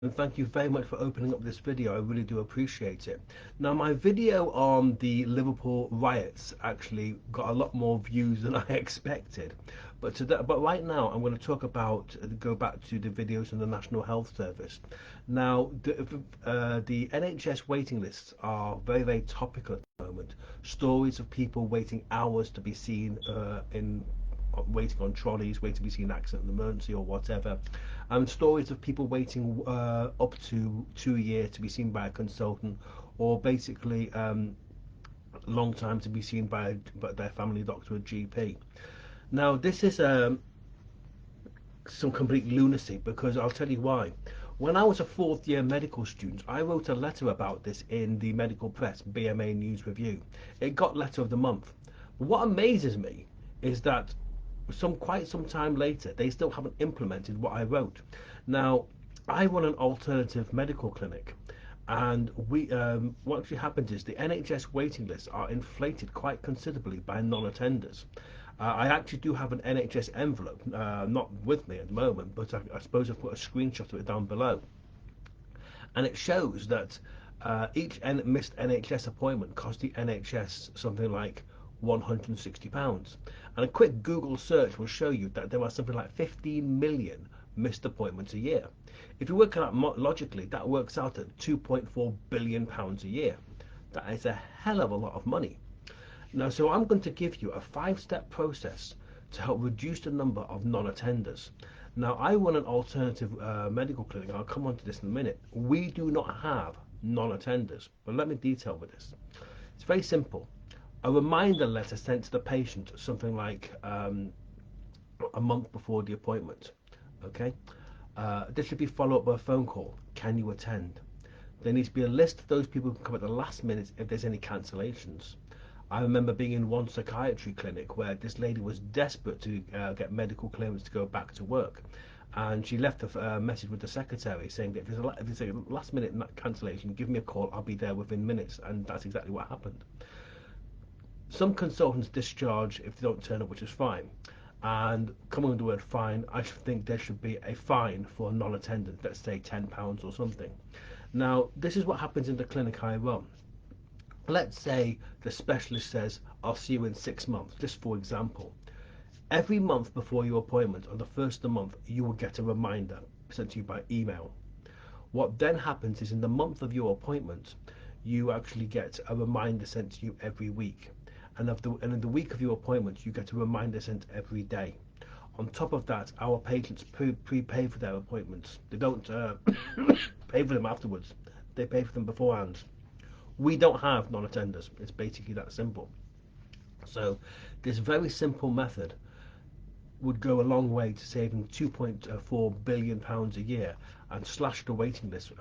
And thank you very much for opening up this video. I really do appreciate it. Now, my video on the Liverpool riots actually got a lot more views than I expected. But right now, I'm going to talk about go back to the videos on the National Health Service. Now, the NHS waiting lists are very, very topical at the moment. Stories of people waiting hours to be seen in waiting on trolleys, waiting to be seen in accident and emergency or whatever, and stories of people waiting up to 2 years to be seen by a consultant, or basically long time to be seen by their family doctor or GP. Now, this is some complete lunacy because I'll tell you why. When I was a fourth year medical student, I wrote a letter about this in the medical press, BMA News Review. It got letter of the month. But what amazes me is that quite some time later, they still haven't implemented what I wrote. Now, I run an alternative medical clinic, and what actually happens is the NHS waiting lists are inflated quite considerably by non-attenders. I actually do have an NHS envelope, not with me at the moment, but I suppose I've put a screenshot of it down below, and it shows that each missed NHS appointment cost the NHS something like £160. And a quick Google search will show you that there are something like 15 million missed appointments a year. If you work it out logically, that works out at £2.4 billion a year. That is a hell of a lot of money. Now, so I'm going to give you a 5-step process to help reduce the number of non-attenders. Now, I run an alternative medical clinic. I'll come on to this in a minute. We do not have non-attenders, but let me detail with this. It's very simple. A reminder letter sent to the patient, something like a month before the appointment. Okay, this should be followed up by a phone call. Can you attend? There needs to be a list of those people who can come at the last minute if there's any cancellations. I remember being in one psychiatry clinic where this lady was desperate to get medical clearance to go back to work, and she left a message with the secretary saying that if there's a last minute cancellation, give me a call, I'll be there within minutes, and that's exactly what happened. Some consultants discharge if they don't turn up, which is fine. And coming with the word fine, I think there should be a fine for non-attendance, let's say £10 or something. Now, this is what happens in the clinic I run. Let's say the specialist says, I'll see you in 6 months, just for example. Every month before your appointment, on the first of the month, you will get a reminder sent to you by email. What then happens is in the month of your appointment, you actually get a reminder sent to you every week. And in the week of your appointment, you get a reminder sent every day. On top of that, our patients prepay for their appointments. They don't pay for them afterwards. They pay for them beforehand. We don't have non-attenders. It's basically that simple. So this very simple method would go a long way to saving £2.4 billion a year and slash the waiting list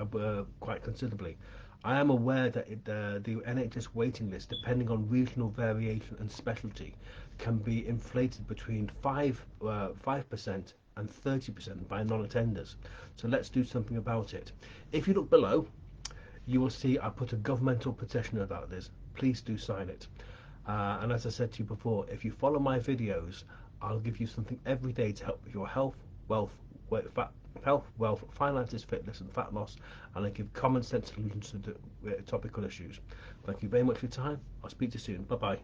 quite considerably. I am aware that the NHS waiting list, depending on regional variation and specialty, can be inflated between 5% and 30% by non-attenders. So let's do something about it. If you look below, you will see I put a governmental petition about this. Please do sign it. And as I said to you before, if you follow my videos, I'll give you something every day to help with your wealth, wealth, finances, fitness, and fat loss, and I give common sense solutions to the topical issues. Thank you very much for your time. I'll speak to you soon. Bye bye.